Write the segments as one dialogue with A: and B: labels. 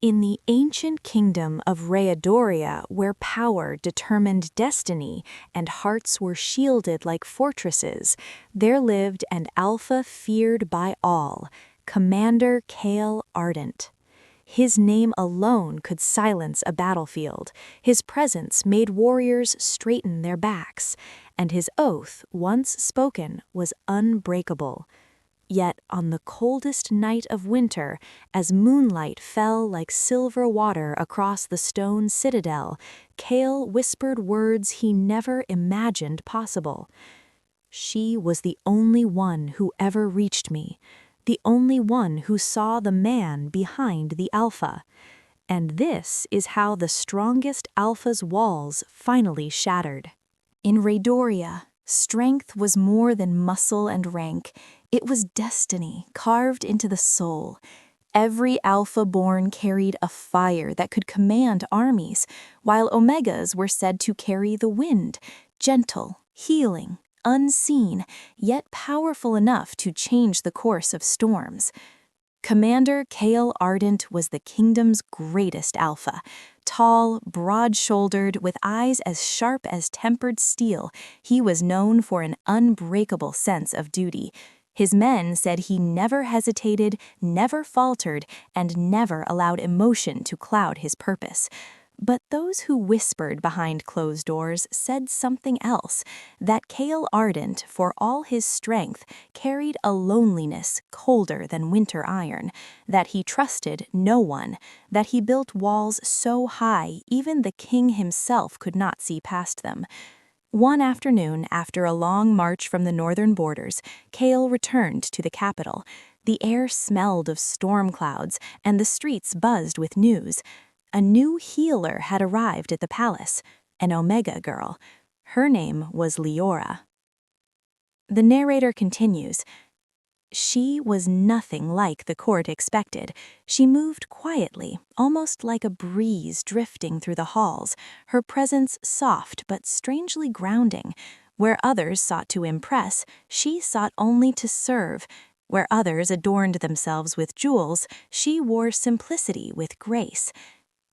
A: In the ancient kingdom of Raedoria, where power determined destiny and hearts were shielded like fortresses, there lived an alpha feared by all, Commander Kael Ardent. His name alone could silence a battlefield, his presence made warriors straighten their backs, and his oath, once spoken, was unbreakable. Yet on the coldest night of winter, as moonlight fell like silver water across the stone citadel, Kael whispered words he never imagined possible. She was the only one who ever reached me, the only one who saw the man behind the alpha. And this is how the strongest alpha's walls finally shattered. In Raedoria, strength was more than muscle and rank. It was destiny carved into the soul. Every alpha-born carried a fire that could command armies, while omegas were said to carry the wind, gentle, healing, unseen, yet powerful enough to change the course of storms. Commander Kael Ardent was the kingdom's greatest alpha. Tall, broad-shouldered, with eyes as sharp as tempered steel, he was known for an unbreakable sense of duty. His men said he never hesitated, never faltered, and never allowed emotion to cloud his purpose. But those who whispered behind closed doors said something else, that Kael Ardent, for all his strength, carried a loneliness colder than winter iron, that he trusted no one, that he built walls so high even the king himself could not see past them. One afternoon, after a long march from the northern borders, Kael returned to the capital. The air smelled of storm clouds, and the streets buzzed with news. A new healer had arrived at the palace, an Omega girl. Her name was Liora. The narrator continues. She was nothing like the court expected. She moved quietly, almost like a breeze drifting through the halls, her presence soft but strangely grounding. Where others sought to impress, she sought only to serve. Where others adorned themselves with jewels, she wore simplicity with grace.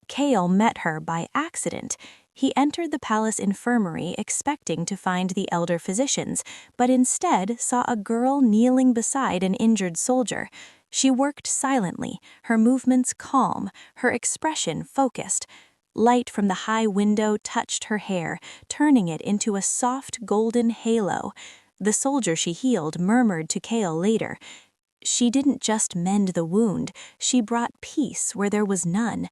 A: Kael met her by accident. He entered the palace infirmary expecting to find the elder physicians, but instead saw a girl kneeling beside an injured soldier. She worked silently, her movements calm, her expression focused. Light from the high window touched her hair, turning it into a soft golden halo. The soldier she healed murmured to Kael later, "She didn't just mend the wound, she brought peace where there was none."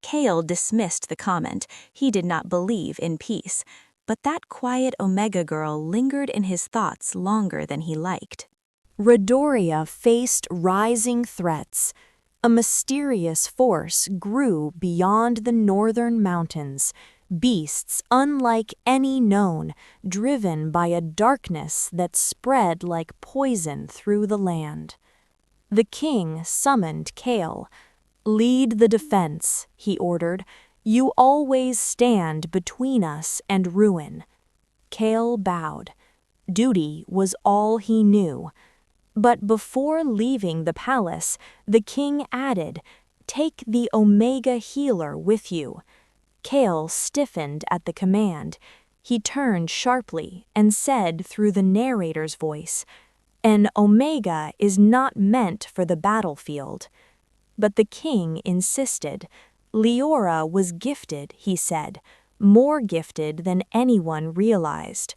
A: Kael dismissed the comment. He did not believe in peace. But that quiet Omega girl lingered in his thoughts longer than he liked. Raedoria faced rising threats. A mysterious force grew beyond the northern mountains, beasts unlike any known, driven by a darkness that spread like poison through the land. The king summoned Kael. "Lead the defense," he ordered. "You always stand between us and ruin." Kael bowed. Duty was all he knew. But before leaving the palace, the king added, "Take the Omega healer with you." Kael stiffened at the command. He turned sharply and said through the narrator's voice, "An Omega is not meant for the battlefield." But the king insisted. Liora was gifted, he said, more gifted than anyone realized.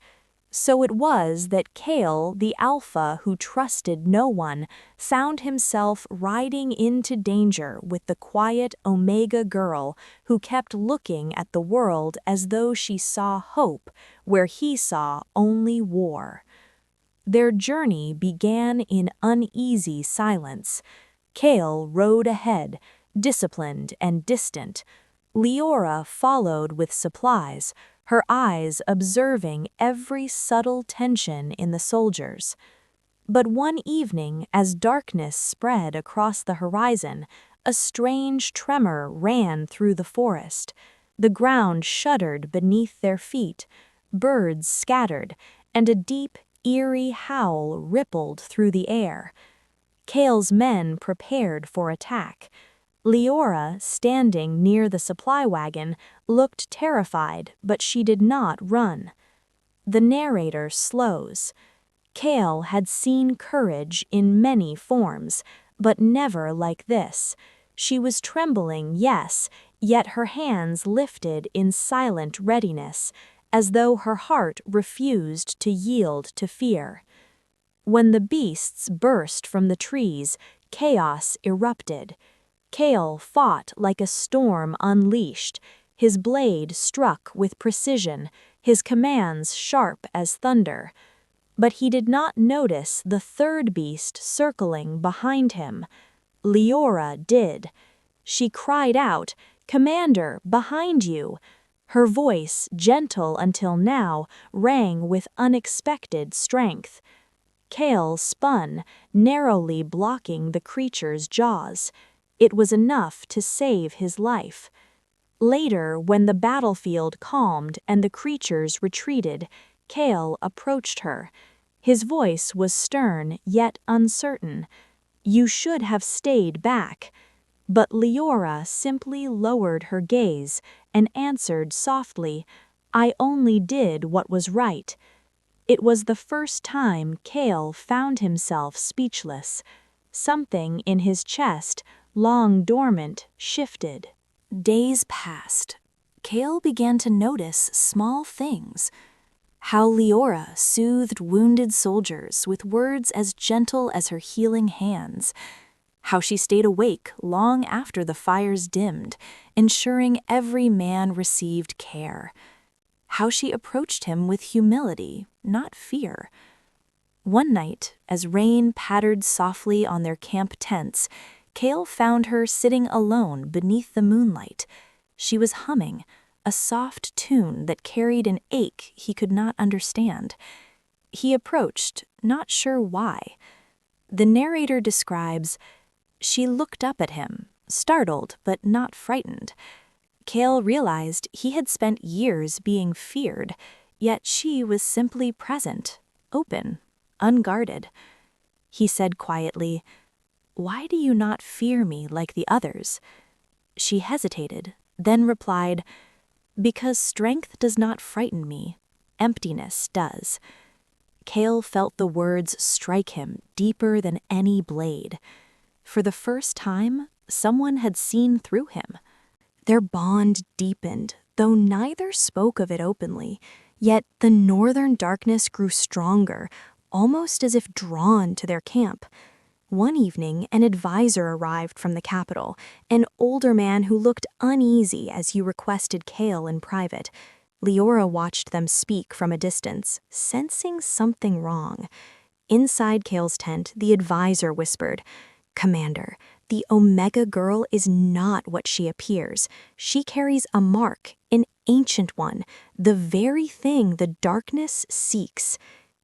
A: So it was that Kael, the alpha who trusted no one, found himself riding into danger with the quiet Omega girl who kept looking at the world as though she saw hope where he saw only war. Their journey began in uneasy silence. Kael rode ahead, disciplined and distant. Liora followed with supplies, her eyes observing every subtle tension in the soldiers. But one evening, as darkness spread across the horizon, a strange tremor ran through the forest. The ground shuddered beneath their feet, birds scattered, and a deep, eerie howl rippled through the air. Kael's men prepared for attack. Liora, standing near the supply wagon, looked terrified, but she did not run. The narrator slows. Kael had seen courage in many forms, but never like this. She was trembling, yes, yet her hands lifted in silent readiness, as though her heart refused to yield to fear. When the beasts burst from the trees, chaos erupted. Kael fought like a storm unleashed. His blade struck with precision, his commands sharp as thunder. But he did not notice the third beast circling behind him. Liora did. She cried out, "Commander, behind you!" Her voice, gentle until now, rang with unexpected strength. Kael spun, narrowly blocking the creature's jaws. It was enough to save his life. Later, when the battlefield calmed and the creatures retreated, Kael approached her. His voice was stern yet uncertain. "You should have stayed back." But Liora simply lowered her gaze and answered softly, "I only did what was right." It was the first time Kael found himself speechless. Something in his chest, long dormant, shifted. Days passed. Kael began to notice small things. How Liora soothed wounded soldiers with words as gentle as her healing hands. How she stayed awake long after the fires dimmed, ensuring every man received care. How she approached him with humility, not fear. One night, as rain pattered softly on their camp tents, Kael found her sitting alone beneath the moonlight. She was humming, a soft tune that carried an ache he could not understand. He approached, not sure why. The narrator describes, "She looked up at him, startled but not frightened." Kael realized he had spent years being feared, yet she was simply present, open, unguarded. He said quietly, "Why do you not fear me like the others?" She hesitated, then replied, "Because strength does not frighten me, emptiness does." Kael felt the words strike him deeper than any blade. For the first time, someone had seen through him. Their bond deepened, though neither spoke of it openly, yet the northern darkness grew stronger, almost as if drawn to their camp. One evening, an advisor arrived from the capital, an older man who looked uneasy as he requested Kael in private. Liora watched them speak from a distance, sensing something wrong. Inside Kael's tent, the advisor whispered, "Commander, the Omega girl is not what she appears. She carries a mark, an ancient one, the very thing the darkness seeks."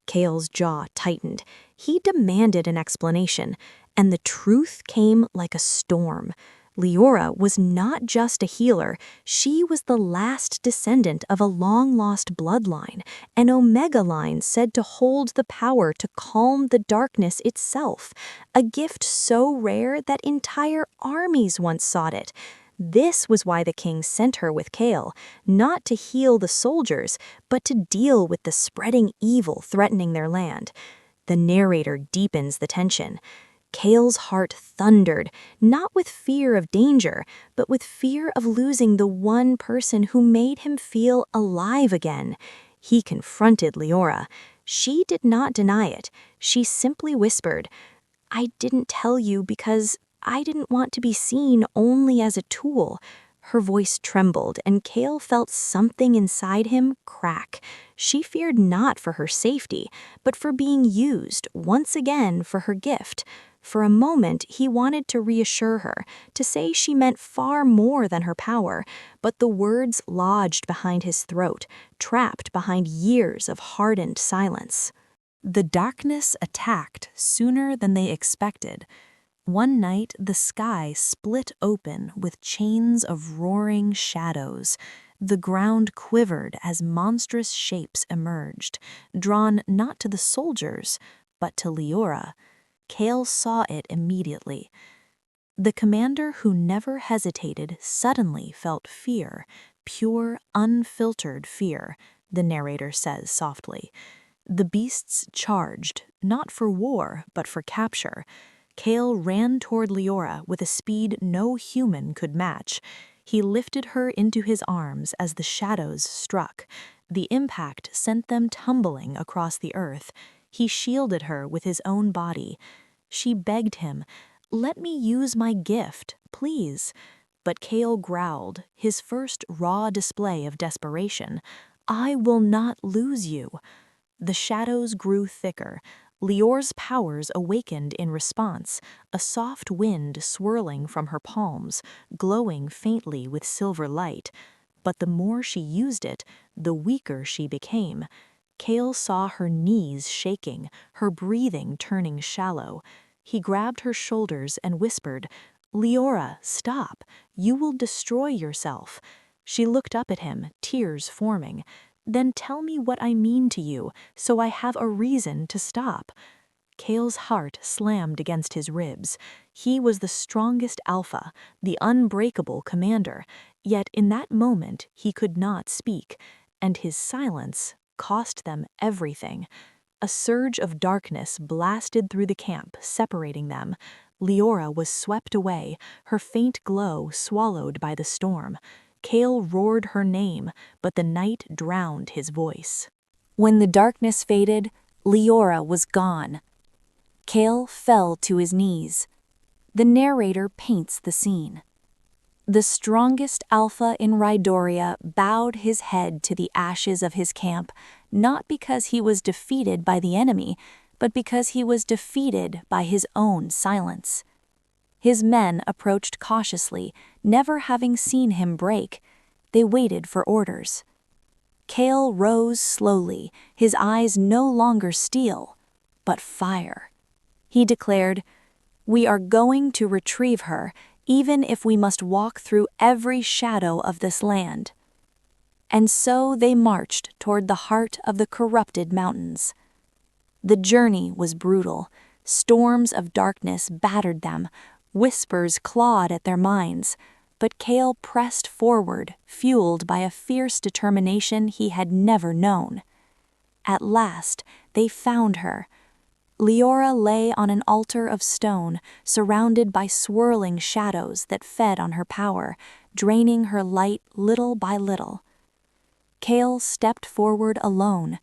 A: Kael's jaw tightened. He demanded an explanation, and the truth came like a storm. Liora was not just a healer, she was the last descendant of a long-lost bloodline, an Omega line said to hold the power to calm the darkness itself, a gift so rare that entire armies once sought it. This was why the king sent her with Kael, not to heal the soldiers, but to deal with the spreading evil threatening their land. The narrator deepens the tension. Kael's heart thundered, not with fear of danger, but with fear of losing the one person who made him feel alive again. He confronted Liora. She did not deny it. She simply whispered, "I didn't tell you because I didn't want to be seen only as a tool." Her voice trembled, and Kael felt something inside him crack. She feared not for her safety, but for being used once again for her gift. For a moment, he wanted to reassure her, to say she meant far more than her power, but the words lodged behind his throat, trapped behind years of hardened silence. The darkness attacked sooner than they expected. One night, the sky split open with chains of roaring shadows. The ground quivered as monstrous shapes emerged, drawn not to the soldiers, but to Liora. Kael saw it immediately. The commander who never hesitated suddenly felt fear, pure, unfiltered fear, the narrator says softly. The beasts charged, not for war, but for capture. Kael ran toward Liora with a speed no human could match. He lifted her into his arms as the shadows struck. The impact sent them tumbling across the earth. He shielded her with his own body. She begged him, "Let me use my gift, please." But Kael growled, his first raw display of desperation, "I will not lose you." The shadows grew thicker. Liora's powers awakened in response, a soft wind swirling from her palms, glowing faintly with silver light. But the more she used it, the weaker she became. Kael saw her knees shaking, her breathing turning shallow. He grabbed her shoulders and whispered, "Liora, stop. You will destroy yourself." She looked up at him, tears forming. "Then tell me what I mean to you, so I have a reason to stop." Kael's heart slammed against his ribs. He was the strongest alpha, the unbreakable commander, yet in that moment he could not speak, and his silence cost them everything. A surge of darkness blasted through the camp, separating them. Liora was swept away, her faint glow swallowed by the storm. Kael roared her name, but the night drowned his voice. When the darkness faded, Liora was gone. Kael fell to his knees. The narrator paints the scene. The strongest alpha in Raedoria bowed his head to the ashes of his camp, not because he was defeated by the enemy, but because he was defeated by his own silence. His men approached cautiously, never having seen him break. They waited for orders. Kael rose slowly, his eyes no longer steel, but fire. He declared, "We are going to retrieve her, even if we must walk through every shadow of this land." And so they marched toward the heart of the corrupted mountains. The journey was brutal. Storms of darkness battered them. Whispers clawed at their minds. But Kael pressed forward, fueled by a fierce determination he had never known. At last, they found her. Liora lay on an altar of stone, surrounded by swirling shadows that fed on her power, draining her light little by little. Kael stepped forward alone.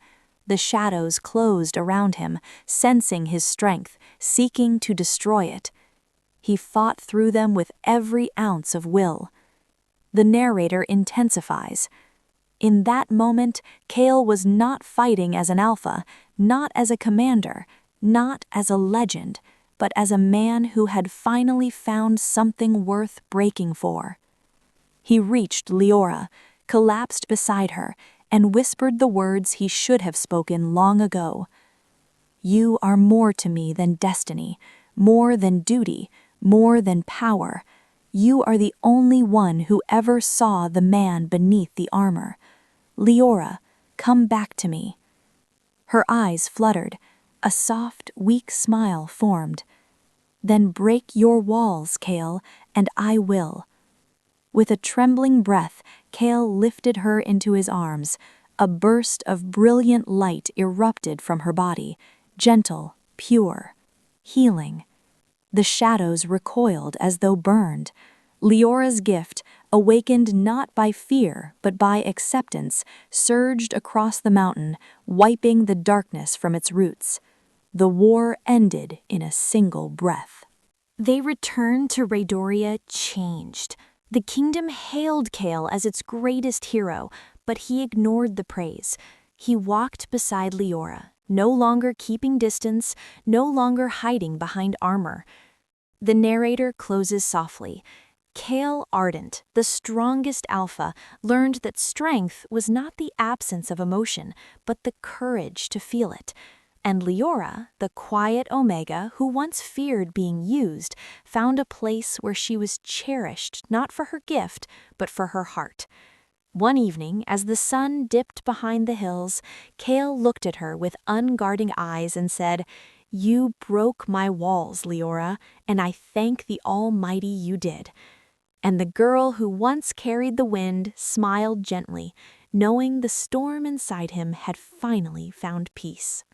A: The shadows closed around him, sensing his strength, seeking to destroy it. He fought through them with every ounce of will. The narrator intensifies. In that moment, Kael was not fighting as an alpha, not as a commander, not as a legend, but as a man who had finally found something worth breaking for. He reached Liora, collapsed beside her, and whispered the words he should have spoken long ago. "You are more to me than destiny, more than duty, more than power. You are the only one who ever saw the man beneath the armor. Liora, come back to me." Her eyes fluttered. A soft, weak smile formed. "Then break your walls, Kael, and I will." With a trembling breath, Kael lifted her into his arms. A burst of brilliant light erupted from her body, gentle, pure, healing. The shadows recoiled as though burned. Liora's gift, awakened not by fear but by acceptance, surged across the mountain, wiping the darkness from its roots. The war ended in a single breath. They returned to Raedoria changed. The kingdom hailed Kael as its greatest hero, but he ignored the praise. He walked beside Liora, no longer keeping distance, no longer hiding behind armor. The narrator closes softly. Kael Ardent, the strongest alpha, learned that strength was not the absence of emotion, but the courage to feel it. And Liora, the quiet omega who once feared being used, found a place where she was cherished not for her gift, but for her heart. One evening, as the sun dipped behind the hills, Kael looked at her with unguarding eyes and said, You broke my walls, Liora, and I thank the Almighty you did." And the girl who once carried the wind smiled gently, knowing the storm inside him had finally found peace.